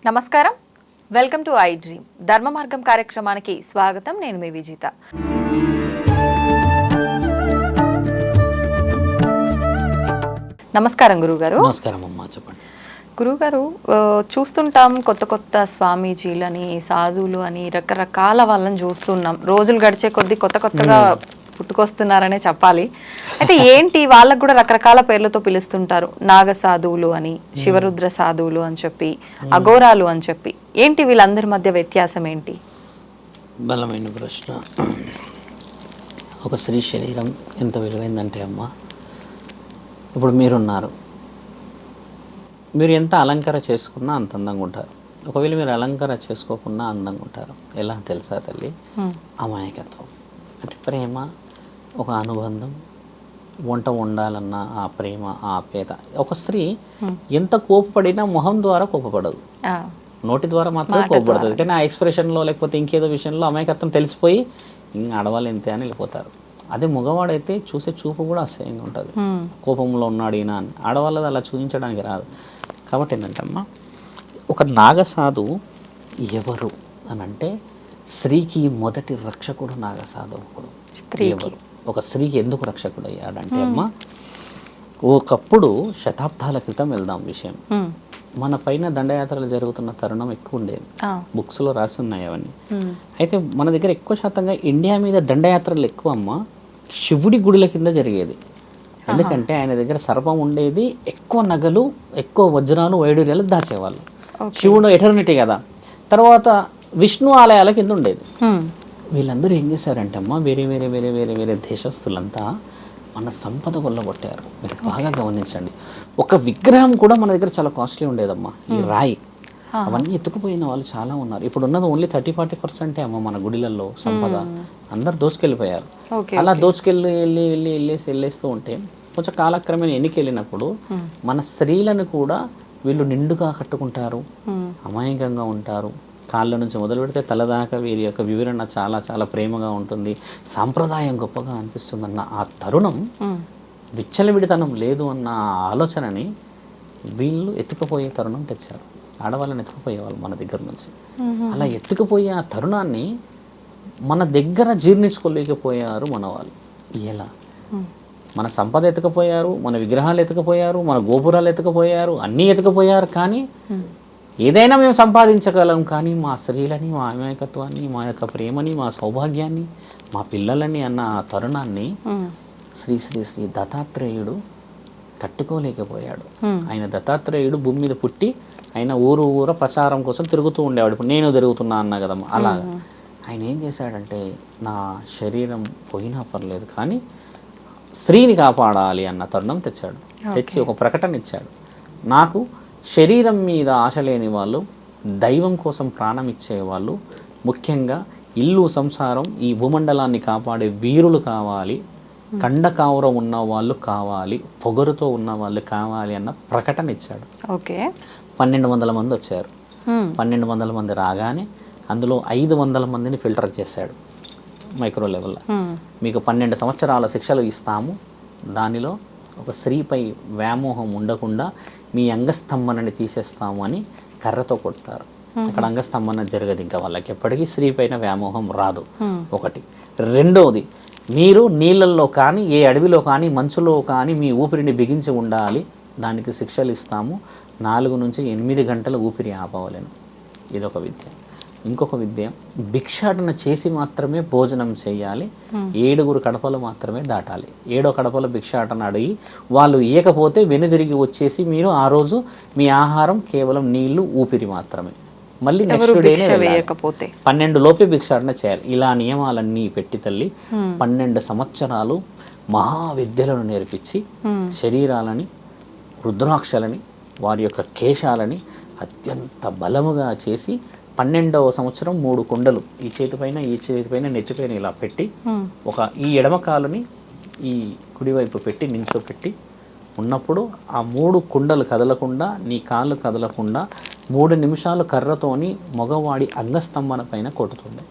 నమస్కారం, welcome to I dream ధర్మ మార్గం కార్యక్రమానికి స్వాగతం. నేను మీ విజిత. నమస్కారం గురుగారు. నమస్కారం అమ్మా, చెప్పండి. గురుగారు, చూస్తుంటాం కొత్త కొత్త స్వామీజీలని, సాధువులు అని రకరకాల వాళ్ళని చూస్తున్నాం. రోజులు గడిచే కొద్దీ కొత్త కొత్తగా పుట్టుకొస్తున్నారనే చెప్పాలి. అయితే ఏంటి, వాళ్ళకు కూడా రకరకాల పేర్లతో పిలుస్తుంటారు. నాగ సాధువులు అని, శివరుద్ర సాధువులు అని చెప్పి, అఘోరాలు అని చెప్పి. ఏంటి వీళ్ళందరి మధ్య వ్యత్యాసం ఏంటి? బలమైన ప్రశ్న. ఒక స్త్రీ శరీరం ఎంత విలువైందంటే అమ్మా, ఇప్పుడు మీరున్నారు, మీరు ఎంత అలంకర చేసుకున్నా అంత అందంగా ఉంటారు. ఒకవేళ మీరు అలంకర చేసుకోకున్నా అందంగా ఉంటారు. ఎలా తెలుసా తల్లి? అమాయకత్వం అంటే ప్రేమ, ఒక అనుబంధం, వంట వండాలన్న ఆ ప్రేమ, ఆ ఆప్యాయత. ఒక స్త్రీ ఎంత కోపపడినా మొహం ద్వారా కోపపడదు, నోటి ద్వారా మాత్రమే కోపపడుతుంది. కానీ ఆ ఎక్స్ప్రెషన్లో లేకపోతే ఇంకేదో విషయంలో అమాయకత్వం తెలిసిపోయి ఇంకా ఆడవాళ్ళు ఎంతే అని వెళ్ళిపోతారు. అదే మగవాడైతే చూసే చూపు కూడా అసహ్యంగా ఉంటుంది. కోపంలో ఉన్నాడు ఈయన అని. ఆడవాళ్ళది అలా చూపించడానికి రాదు. కాబట్టి ఏంటంటమ్మా, ఒక నాగసాధువు ఎవరు అని అంటే, స్త్రీకి మొదటి రక్షకుడు నాగసాధువుడు. ఎవరు? ఒక స్త్రీకి ఎందుకు రక్షకుడు అయ్యాడంటే అమ్మా, ఒకప్పుడు శతాబ్దాల క్రితం వెళ్దాం విషయం. మన పైన దండయాత్రలు జరుగుతున్న తరుణం ఎక్కువ ఉండేది. బుక్స్లో రాసి ఉన్నాయి అవన్నీ. అయితే మన దగ్గర ఎక్కువ శాతంగా ఇండియా మీద దండయాత్రలు ఎక్కువ అమ్మ శివుడి గుడిల కింద జరిగేది. ఎందుకంటే ఆయన దగ్గర సర్పం ఉండేది, ఎక్కువ నగలు, ఎక్కువ వజ్రాలు, వైడూర్యాలు దాచేవాళ్ళు. శివుడు ఎటర్నిటీ కదా. తర్వాత విష్ణు ఆలయాల కింద ఉండేది. వీళ్ళందరూ ఏం చేశారంటే అమ్మ, వేరే వేరే వేరే వేరే వేరే దేశస్తులంతా మన సంపద కొల్లగొట్టారు. మీరు బాగా గమనించండి. ఒక విగ్రహం కూడా మన దగ్గర చాలా కాస్ట్లీ ఉండేదమ్మా. ఈ రాయి అవన్నీ ఎత్తుకుపోయిన వాళ్ళు చాలా ఉన్నారు. ఇప్పుడు ఉన్నది ఓన్లీ 30-40% అమ్మ మన గుడిలలో సంపద. అందరు దోచుకెళ్ళిపోయారు. అలా దోచుకెళ్ళి వెళ్ళేస్తూ ఉంటే కొంచెం కాలక్రమేణా ఎన్నికెళ్ళినప్పుడు మన స్త్రీలను కూడా వీళ్ళు నిండుగా కట్టుకుంటారు, అమాయకంగా ఉంటారు. కాళ్ళ నుంచి మొదలు పెడితే తలదాకా వీరి యొక్క వివరణ చాలా చాలా ప్రేమగా ఉంటుంది, సాంప్రదాయం గొప్పగా అనిపిస్తుందన్న ఆ తరుణం, విచ్చలవిడితనం లేదు అన్న ఆలోచనని వీళ్ళు ఎత్తుకుపోయే తరుణం తెచ్చారు. ఆడవాళ్ళని ఎత్తుకుపోయేవాళ్ళు మన దగ్గర నుంచి. అలా ఎత్తుకుపోయే ఆ తరుణాన్ని మన దగ్గర జీర్ణించుకోలేకపోయారు మన వాళ్ళు. ఎలా? మన సంపద ఎత్తుకుపోయారు, మన విగ్రహాలు ఎత్తుకుపోయారు, మన గోపురాలు ఎత్తుకుపోయారు, అన్నీ ఎత్తుకుపోయారు. కానీ ఏదైనా మేము సంపాదించగలం, కానీ మా స్త్రీలని, మా అమాయకత్వాన్ని, మా యొక్క ప్రేమని, మా సౌభాగ్యాన్ని, మా పిల్లలని అన్న ఆ తరుణాన్ని శ్రీ శ్రీ శ్రీ దత్తాత్రేయుడు తట్టుకోలేకపోయాడు. ఆయన దత్తాత్రేయుడు భూమి మీద పుట్టి ఆయన ఊరు ఊర ప్రచారం కోసం తిరుగుతూ ఉండేవాడు. ఇప్పుడు నేను తిరుగుతున్నా అన్నా కదమ్మా, అలాగా ఆయన ఏం చేశాడంటే, నా శరీరం పోయినా పర్లేదు కానీ స్త్రీని కాపాడాలి అన్న తరుణం తెచ్చాడు. తెచ్చి ఒక ప్రకటన ఇచ్చాడు. నాకు శరీరం మీద ఆశ లేని వాళ్ళు, దైవం కోసం ప్రాణం ఇచ్చేవాళ్ళు, ముఖ్యంగా ఇల్లు సంసారం ఈ భూమండలాన్ని కాపాడే వీరులు కావాలి, కండకావరం ఉన్న వాళ్ళు కావాలి, పొగరుతో ఉన్న వాళ్ళు కావాలి అన్న ప్రకటన ఇచ్చాడు. ఓకే. 1200 మంది వచ్చారు. 1200 మంది రాగానే అందులో 500 మందిని ఫిల్టర్ చేశాడు మైక్రో లెవెల్లో. మీకు 12 సంవత్సరాల శిక్షలు ఇస్తాము, దానిలో ఒక స్త్రీపై వ్యామోహం ఉండకుండా మీ అంగస్తంభనని తీసేస్తాము అని కర్రతో కొడతారు. అక్కడ అంగస్తంభన జరగదు. ఇంకా వాళ్ళకి ఎప్పటికీ స్త్రీ పైన వ్యామోహం రాదు. ఒకటి. రెండవది, మీరు నీళ్ళల్లో కానీ, ఏ అడవిలో కానీ, మంచులో కానీ మీ ఊపిరిని బిగించి ఉండాలి, దానికి శిక్షలు ఇస్తాము. 4 నుంచి 8 గంటల ఊపిరి ఆపవలేను. ఇదొక విద్య. ఇంకొక విద్య, భిక్షాటన చేసి మాత్రమే భోజనం చేయాలి, 7 కడపలు మాత్రమే దాటాలి. 7వ కడపలో భిక్షాటన అడిగి వాళ్ళు ఇయ్యకపోతే వెనుదిరిగి వచ్చేసి మీరు ఆ రోజు మీ ఆహారం కేవలం నీళ్లు, ఊపిరి మాత్రమే. మళ్ళీ నెక్స్ట్ డేనే 12 లోపే భిక్షాటన చేయాలి. ఇలా నియమాలన్నీ పెట్టి తల్లి 12 సంవత్సరాలు మహావిద్యలను నేర్పించి శరీరాలని, రుద్రాక్షలని, వారి యొక్క కేశాలని అత్యంత బలముగా చేసి 12వ సంవత్సరం 3 కుండలు ఈ చేతిపైన, ఈ చేతిపైన, నెత్తిపైన ఇలా పెట్టి, ఒక ఈ ఎడమ కాలుని ఈ కుడివైపు పెట్టి నించోపెట్టి ఉన్నప్పుడు ఆ 3 కుండలు కదలకుండా, నీ కాళ్ళు కదలకుండా 3 నిమిషాలు కర్రతోని మగవాడి అంగస్తంభన పైన కొట్టుతుంది.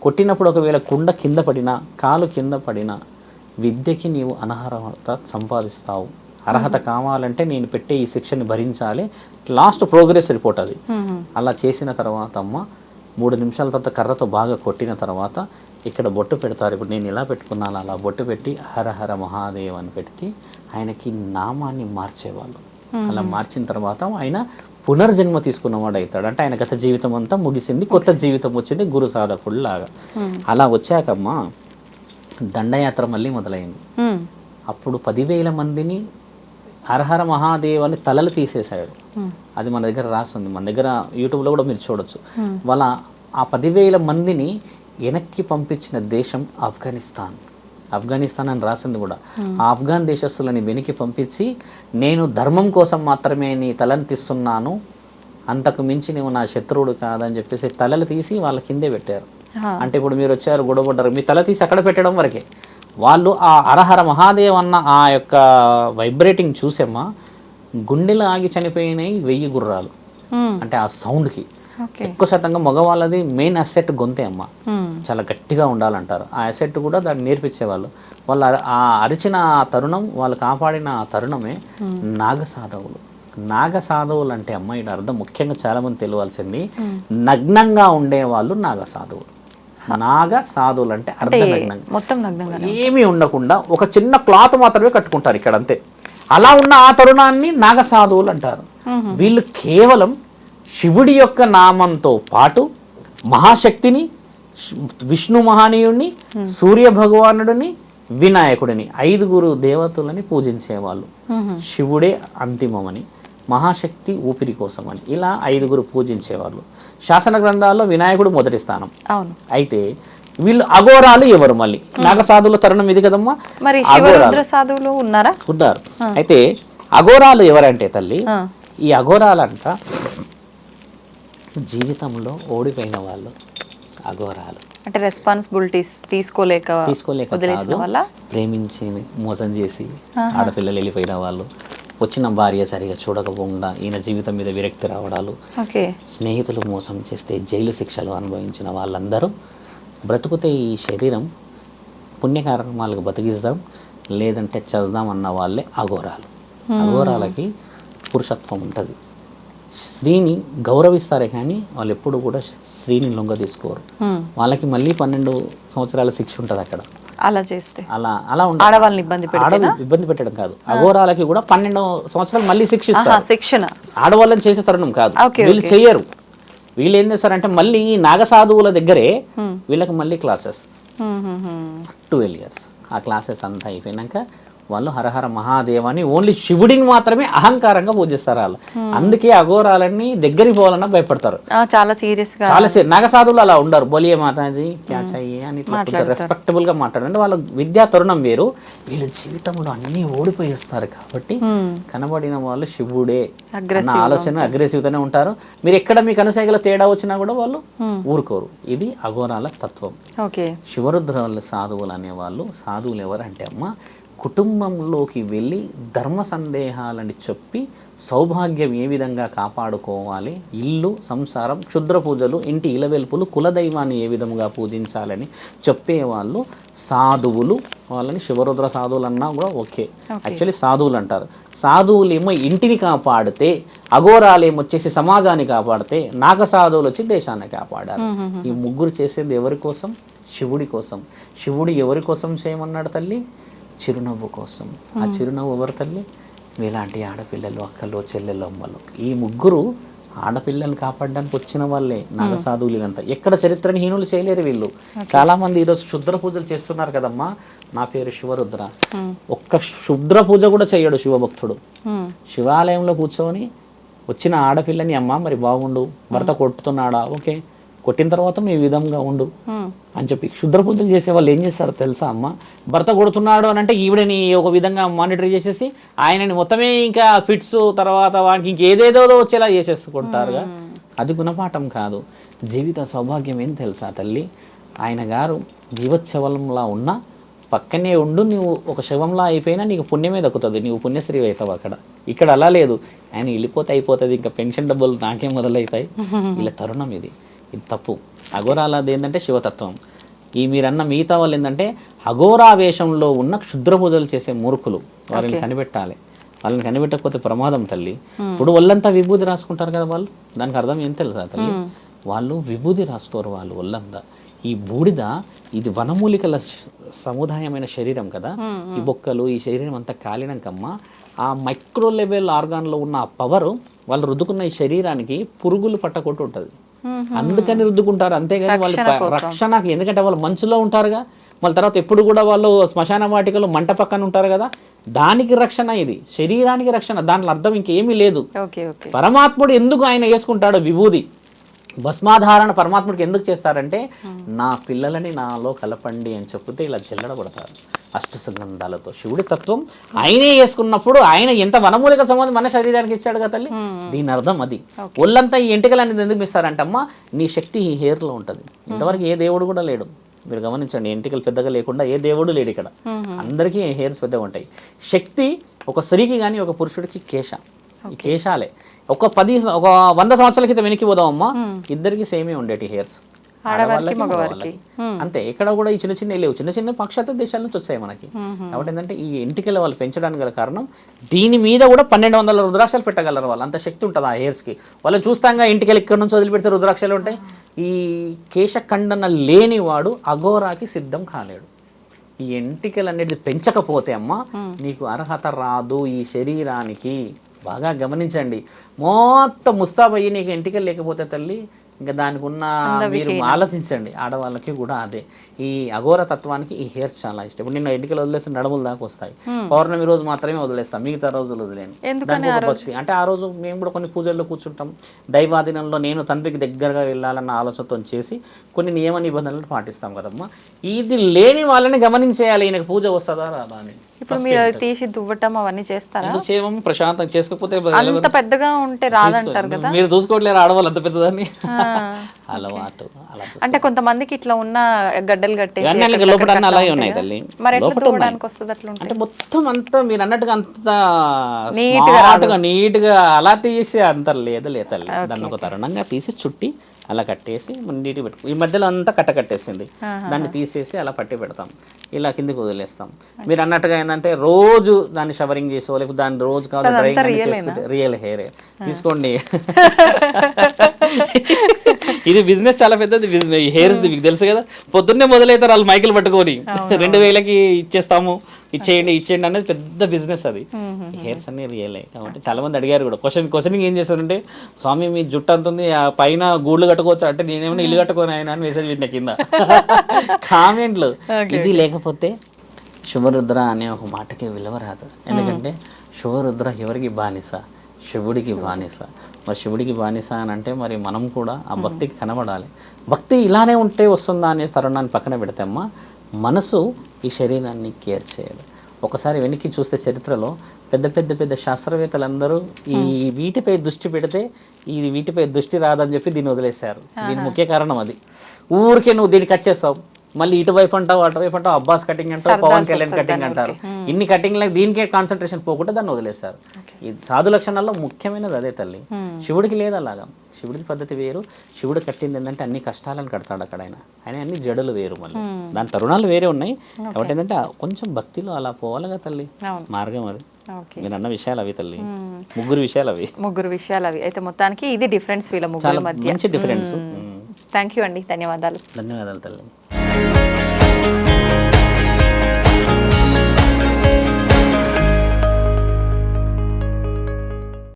కొట్టినప్పుడు ఒకవేళ కుండ కింద పడినా, కాలు కింద పడినా విద్యకి నీవు అనర్హత సంపాదిస్తావు అర్హత కావాలంటే నేను పెట్టే ఈ శిక్షని భరించాలి, లాస్ట్ ప్రోగ్రెస్ రిపోర్ట్ అది. అలా చేసిన తర్వాత అమ్మ 3 నిమిషాల తర్వాత కర్రతో బాగా కొట్టిన తర్వాత ఇక్కడ బొట్టు పెడతారు. ఇప్పుడు నేను ఇలా పెట్టుకున్నాను, అలా బొట్టు పెట్టి హర హర మహాదేవ్ అని పెట్టి ఆయనకి నామాన్ని మార్చేవాళ్ళు. అలా మార్చిన తర్వాత ఆయన పునర్జన్మ తీసుకున్నవాడు అవుతాడు. అంటే ఆయన గత జీవితం అంతా ముగిసింది, కొత్త జీవితం వచ్చింది గురు సాధకుడు లాగా. అలా వచ్చాకమ్మా దండయాత్ర మళ్ళీ మొదలైంది. అప్పుడు 10,000 మందిని హరహర మహాదేవ్ అని తలలు తీసేశాడు. అది మన దగ్గర రాస్తుంది, మన దగ్గర యూట్యూబ్లో కూడా మీరు చూడొచ్చు. వాళ్ళ ఆ 10,000 మందిని వెనక్కి పంపించిన దేశం ఆఫ్ఘనిస్తాన్. ఆఫ్ఘనిస్తాన్ అని రాసింది కూడా. ఆ ఆఫ్ఘాన్ దేశస్తులని వెనక్కి పంపించి నేను ధర్మం కోసం మాత్రమే నీ తలను తీస్తున్నాను, అంతకు మించి నువ్వు నా శత్రువుడు కాదని చెప్పేసి తలలు తీసి వాళ్ళ కిందే పెట్టారు. అంటే ఇప్పుడు మీరు వచ్చారు గొడవపడ్డారు, మీ తల తీసి అక్కడ పెట్టడం వరకే. వాళ్ళు ఆ హరహర మహాదేవ్ అన్న ఆ యొక్క వైబ్రేటింగ్ చూసేమ్మా గుండెలు ఆగి చనిపోయినాయి 1000 గుర్రాలు. అంటే ఆ సౌండ్కి ఎక్కువ శాతంగా మగవాళ్ళది మెయిన్ అసెట్ గొంతే అమ్మ, చాలా గట్టిగా ఉండాలంటారు. ఆ అసెట్ కూడా దాన్ని నేర్పించేవాళ్ళు. వాళ్ళు ఆ అరిచిన తరుణం, వాళ్ళు కాపాడిన ఆ తరుణమే నాగసాధవులు. నాగసాధవులు అంటే అమ్మ ఇది అర్థం ముఖ్యంగా చాలా మంది తెలియాల్సింది, నగ్నంగా ఉండేవాళ్ళు నాగసాధువులు. నాగ సాధువులు అంటే అర్ధనగ్నంగా, ఏమీ ఉండకుండా ఒక చిన్న క్లాత్ మాత్రమే కట్టుకుంటారు ఇక్కడ అంతే. అలా ఉన్న ఆ తరుణాన్ని నాగసాధువులు అంటారు. వీళ్ళు కేవలం శివుడి యొక్క నామంతో పాటు మహాశక్తిని, విష్ణు మహానీయుడిని, సూర్య భగవానుడిని, వినాయకుడిని 5 దేవతలని పూజించేవాళ్ళు. శివుడే అంతిమమని, మహాశక్తి ఊపిరి కోసమని ఇలా 5 పూజించేవాళ్ళు. శాసన గ్రంథాల్లో వినాయకుడు మొదటి స్థానం. అయితే వీళ్ళు అఘోరాలు ఎవరు? మళ్ళీ నాగసాధువుల తరుణం ఇది కదమ్మా. మరి శివరుద్ర సాధువులు ఉన్నారా? ఉన్నారు. అయితే అఘోరాలు ఎవరంటే తల్లి, ఈ అఘోరాలంట జీవితంలో ఓడిపోయిన వాళ్ళు అఘోరాలు. అంటే రెస్పాన్సిబిలిటీస్ తీసుకోలేక వదిలేసిన వాళ్ళ, ప్రేమించి మోసం చేసి ఆడపిల్లలు వెళ్ళిపోయిన వాళ్ళు, వచ్చిన భార్య సరిగా చూడకపోకుండా ఈయన జీవితం మీద విరక్తి రావడాలు, స్నేహితులు మోసం చేస్తే జైలు శిక్షలు అనుభవించిన వాళ్ళందరూ బ్రతుకుతే ఈ శరీరం పుణ్యకార్యక్రమాలకు బతికిస్తాం లేదంటే చేద్దాం అన్న వాళ్ళే అఘోరాలు. అఘోరాలకి పురుషత్వం ఉంటుంది, స్త్రీని గౌరవిస్తారే కానీ వాళ్ళు ఎప్పుడు కూడా స్త్రీని లొంగ తీసుకోరు. వాళ్ళకి మళ్ళీ 12 సంవత్సరాల శిక్ష ఉంటుంది అక్కడ. అలా చేస్తే అలా అలా ఆడవాళ్ళని ఇబ్బంది పెట్టడం కాదు, అఘోరాలకి కూడా 12 సంవత్సరాలు మళ్ళీ శిక్షిస్తారు. శిక్షణ ఆడవాళ్ళని చేసే తరుణం కాదు, వీళ్ళు చెయ్యరు. వీళ్ళు ఏం చేస్తారంటే మళ్ళీ ఈ నాగసాధువుల దగ్గరే వీళ్ళకి మళ్ళీ క్లాసెస్ 12 years. ఆ క్లాసెస్ అంతా అయిపోయినాక వాళ్ళు హరహర మహాదేవాన్ని ఓన్లీ శివుడిని మాత్రమే అహంకారంగా పూజిస్తారు వాళ్ళు. అందుకే అఘోరాలన్నీ దగ్గరికి పోవాలన్నా భయపడతారు. చాలా సీరియస్ గా, చాలా నాగసాధువులు అలా ఉండరు. బోలియే మాతాజీ క్యా చాహియే అని కొంచెం రెస్పెక్టబుల్ గా మాట్లాడండి. వాళ్ళ విద్యా తరుణం వేరు, వీళ్ళ జీవితంలో అన్ని ఓడిపోయి వస్తారు కాబట్టి కనబడిన వాళ్ళు శివుడే అన్న ఆలోచన అగ్రెసివ్తోనే ఉంటారు. మీరు ఎక్కడ మీ కనుసైగల తేడా వచ్చినా కూడా వాళ్ళు ఊరుకోరు. ఇది అఘోరాల తత్వం. శివరుద్రాల సాధువులు అనేవాళ్ళు, సాధువులు ఎవరంటే అమ్మ కుటుంబంలోకి వెళ్ళి ధర్మ సందేహాలని చెప్పి సౌభాగ్యం ఏ విధంగా కాపాడుకోవాలి, ఇల్లు సంసారం క్షుద్ర పూజలు ఇంటి ఇలవెల్పులు కులదైవాన్ని ఏ విధంగా పూజించాలని చెప్పేవాళ్ళు సాధువులు. వాళ్ళని శివరుద్ర సాధువులు అన్నా కూడా ఓకే, యాక్చువల్లీ సాధువులు అంటారు. సాధువులేమో ఇంటిని కాపాడితే, అఘోరాలేమొచ్చేసి సమాజాన్ని కాపాడితే, నాగసాధువులు వచ్చి దేశాన్ని కాపాడారు. ఈ ముగ్గురు చేసేది ఎవరి కోసం? శివుడి కోసం. శివుడు ఎవరి కోసం చేయమన్నాడు తల్లి? చిరునవ్వు కోసం. ఆ చిరునవ్వు ఎవరు తల్లి? మీలాంటి ఆడపిల్లలు, అక్కలు, చెల్లెలు, అమ్మలు. ఈ ముగ్గురు ఆడపిల్లల్ని కాపాడడానికి వచ్చిన వాళ్ళే నాగసాధువులు. ఇదంతా ఎక్కడ చరిత్రని హీనులు చేయలేరు వీళ్ళు. చాలా మంది ఈరోజు క్షుద్ర పూజలు చేస్తున్నారు కదమ్మా. నా పేరు శివరుద్ర, ఒక్క క్షుద్ర పూజ కూడా చెయ్యడు శివభక్తుడు. శివాలయంలో కూర్చొని వచ్చిన ఆడపిల్లని అమ్మ మరి బాగుండు, భర్త కొట్టుతున్నాడా, ఓకే కొట్టిన తర్వాత మీ విధంగా ఉండు అని చెప్పి క్షుద్ర పూజలు చేసే వాళ్ళు ఏం చేస్తారో తెలుసా అమ్మ? భర్త కొడుతున్నాడు అని అంటే ఈవిడని ఒక విధంగా మానిటర్ చేసేసి ఆయనని మొత్తమే ఇంకా ఫిట్స్ తర్వాత వానికి ఇంకేదేదో వచ్చేలా చేసేసుకుంటారుగా. అది గుణపాఠం కాదు. జీవిత సౌభాగ్యం ఏం తెలుసా తల్లి? ఆయన గారు జీవోత్సవంలా ఉన్నా పక్కనే ఉండు, నువ్వు ఒక శవంలా అయిపోయినా నీకు పుణ్యమే దక్కుతుంది, నీవు పుణ్యశ్రీ అవుతావు అక్కడ. ఇక్కడ అలా లేదు, ఆయన వెళ్ళిపోతే అయిపోతుంది, ఇంకా పెన్షన్ డబ్బులు నాకే మొదలవుతాయి. ఇలా తరుణం ఇది తప్పు. అఘోరాలది ఏంటంటే శివతత్వం. ఈ మీరన్న మిగతా వాళ్ళు ఏంటంటే అఘోరావేశంలో ఉన్న క్షుద్ర పూజలు చేసే మూర్ఖులు, వారిని కనిపెట్టాలి. వాళ్ళని కనిపెట్టకపోతే ప్రమాదం తల్లి. ఇప్పుడు ఒళ్ళంతా విభూది రాసుకుంటారు కదా వాళ్ళు, దానికి అర్థం ఏం తెలుసా తల్లి? వాళ్ళు విభూది రాసుకోరు వాళ్ళు ఒళ్ళంతా. ఈ బూడిద ఇది వనమూలికల సముదాయమైన శరీరం కదా, ఈ బొక్కలు ఈ శరీరం అంతా కాలినాకమ్మ ఆ మైక్రో లెవెల్ ఆర్గాన్లో ఉన్న ఆ పవర్ వాళ్ళు రుద్దుకున్న ఈ శరీరానికి పురుగులు పట్టకుండా ఉంటుంది, అందుకని రుద్దుకుంటారు. అంతేగాని వాళ్ళు రక్షణకి, ఎందుకంటే వాళ్ళు మంచులో ఉంటారుగా, వాళ్ళ తర్వాత ఎప్పుడు కూడా వాళ్ళు శ్మశాన వాటికలో మంట పక్కన ఉంటారు కదా, దానికి రక్షణ ఇది, శరీరానికి రక్షణ. దాంట్లో అర్థం ఇంకేమీ లేదు. పరమాత్ముడు ఎందుకు ఆయన వేసుకుంటాడు విభూది భస్మాధారణ పరమాత్ముడికి ఎందుకు చేస్తారంటే, నా పిల్లలని నాలో కలపండి అని చెప్తే ఇలా జల్లడబడతారు అష్టసుగంధాలతో. శివుడి తత్వం ఆయనే వేసుకున్నప్పుడు ఆయన ఎంత వనమూలిక సంబంధం మన శరీరానికి ఇచ్చాడు కదా తల్లి, దీని అర్థం అది. ఒళ్ళంతా ఈ ఎంటికలు అనేది ఎందుకు ఇస్తారంటే, అమ్మ నీ శక్తి ఈ హెయిర్లో ఉంటుంది. ఇంతవరకు ఏ దేవుడు కూడా లేడు, మీరు గమనించండి, ఎంటికలు పెద్దగా లేకుండా ఏ దేవుడు లేడు ఇక్కడ, అందరికీ హెయిర్స్ పెద్దగా ఉంటాయి. శక్తి ఒక స్త్రీకి కానీ ఒక పురుషుడికి కేశ, ఈ కేశాలే. ఒక 100 సంవత్సరాల క్రితం వెనక్కి పోదామమ్మా, ఇద్దరికి సేమే ఉండేటి హెయిర్స్, ఆడవాళ్ళకి మగవాళ్ళకి అంతే. ఇక్కడ కూడా ఈ చిన్న చిన్న లేవు, చిన్న చిన్న పాశ్చాత్య దేశాల నుంచి వచ్చాయి మనకి. కాబట్టి ఏంటంటే ఈ ఎంటికలు వాళ్ళు పెంచడానికి గల కారణం, దీని మీద కూడా 1200 రుద్రాక్షలు పెట్టగలరు వాళ్ళు, అంత శక్తి ఉంటుంది ఆ హెయిర్స్కి. వాళ్ళు చూస్తాంగా ఎంటికలు ఇక్కడ నుంచి వదిలిపెడితే రుద్రాక్షలు ఉంటాయి. ఈ కేశఖండన లేని వాడు అఘోరాకి సిద్ధం కాలేడు. ఈ ఎంటికలు అనేది పెంచకపోతే అమ్మ నీకు అర్హత రాదు ఈ శరీరానికి. బాగా గమనించండి, మొత్తం ముస్తాబయ్యి నీకు ఎంటికలు లేకపోతే తల్లి ఇంకా దానికి ఉన్న, మీరు ఆలోచించండి, ఆడవాళ్ళకి కూడా అదే. ఈ అఘోర తత్వానికి ఈ హెయిర్స్ చాలా ఇష్టం. ఇప్పుడు నిన్న ఎంటికలు వదిలేస్తే నడుముల దాకా వస్తాయి, పౌర్ణమి రోజు మాత్రమే వదిలేస్తాం, మిగతా రోజులు వదిలేను. అంటే ఆ రోజు మేము కూడా కొన్ని పూజల్లో కూర్చుంటాం, దైవాధీనంలో నేను తండ్రికి దగ్గరగా వెళ్ళాలన్న ఆలోచనతో చేసి కొన్ని నియమ నిబంధనలు పాటిస్తాం కదమ్మా. ఇది లేని వాళ్ళని గమనించేయాలి, ఈయనకు పూజ వస్తుందా రాదా అని. ఇప్పుడు మీరు అది తీసి దువ్వటం అవన్నీ చేస్తారా? చేయమని ప్రశాంతం, చేసుకోకపోతే అంత పెద్దగా ఉంటే రాదంటారు కదా, మీరు చూసుకోవట్లేరు ఆడవాళ్ళు అంత పెద్దదాన్ని. అలవాటు అలా అంటే కొంతమందికి ఇట్లా ఉన్న గడ్డలు కట్టేసి లోపల అలాగే ఉన్నాయి తల్లి. మరి ఎట్లా దువ్వడానికి వస్తుంది అట్లా? అంటే మొత్తం అంతా మీరు అన్నట్టుగా అంత నీట్ గా అలా తీసి అంత లేదు తల్లి. దాన్ని ఒక తరుణంగా తీసి చుట్టి అలా కట్టేసి నీటి పెట్టుకో. ఈ మధ్యలో అంతా కట్టేసింది, దాన్ని తీసేసి అలా పట్టి పెడతాం, ఇలా కిందకి వదిలేస్తాం. మీరు అన్నట్టుగా ఏంటంటే రోజు దాన్ని షవరింగ్ చేసో లేకపోతే దాన్ని రోజు కావాలి డ్రైయింగ్ రియల్ హెయిర్ తీసుకోండి. ఇది బిజినెస్ చాలా పెద్దది, బిజినెస్ హెయిర్స్ మీకు తెలుసు కదా. పొద్దున్నే మొదలవుతారు వాళ్ళు మైకులు పట్టుకొని 2000కి ఇచ్చేస్తాము, ఇచ్చేయండి అనేది పెద్ద బిజినెస్ అది. హెయిర్స్ అన్ని రియలే. కాబట్టి చాలా మంది అడిగారు కూడా, క్వశ్చనింగ్ ఏం చేస్తారంటే, స్వామి మీ జుట్టు అంతుంది ఆ పైన గూళ్ళు కట్టుకోవచ్చు అంటే, నేనేమైనా ఇల్లు కట్టుకొని ఆయన అని మెసేజ్ పెట్టిన కింద కామెంట్లు. ఇది లేకపోతే శుభరుద్ర అనే ఒక మాటకి విలువ రాదు. ఎందుకంటే శుభరుద్ర ఎవరికి బానిస? శివుడికి బానిస. మరి శివుడికి బానిస అని అంటే మరి మనం కూడా ఆ భక్తికి కనబడాలి. భక్తి ఇలానే ఉంటే వస్తుందా అనే తరుణాన్ని పక్కన పెడితే అమ్మ, మనసు ఈ శరీరాన్ని కేర్ చేయాలి. ఒకసారి వెనక్కి చూస్తే చరిత్రలో పెద్ద శాస్త్రవేత్తలందరూ ఈ వీటిపై దృష్టి పెడితే ఇది వీటిపై దృష్టి రాదని చెప్పి దీన్ని వదిలేశారు. దీని ముఖ్య కారణం అది. ఊరికే నువ్వు దీన్ని కట్ చేస్తావు, మళ్ళీ ఇటువైపు అంటావు అటువైపు అంటావు, అబ్బాస్ కటింగ్ అంటావు, పవన్ కళ్యాణ్ కటింగ్ అంటారు. ఇన్ని కటింగ్లకు దీనికే కాన్సన్ట్రేషన్ పోకుండా దాన్ని వదిలేశారు. ఈ సాధు లక్షణాల్లో ముఖ్యమైనది అదే తల్లి. శివుడికి లేదు అలాగా, శివుడి పద్ధతి వేరు. శివుడు కట్టింది ఏంటంటే అన్ని కష్టాలను కడతాడు అక్కడ, ఆయన అన్ని జడలు వేరు, మళ్ళీ దాని తరుణాలు వేరే ఉన్నాయి. కాబట్టి ఏంటంటే కొంచెం భక్తిలో అలా పోవాలిగా తల్లి, మార్గం అది. మీరు అన్న విషయాలు అవి తల్లి, ముగ్గురు విషయాలు అవి. అయితే మొత్తానికి ఇది డిఫరెన్స్ వీళ్ళ ముగ్గురు మధ్య, మంచి డిఫరెన్స్. థ్యాంక్ యూ అండి, ధన్యవాదాలు తల్లి.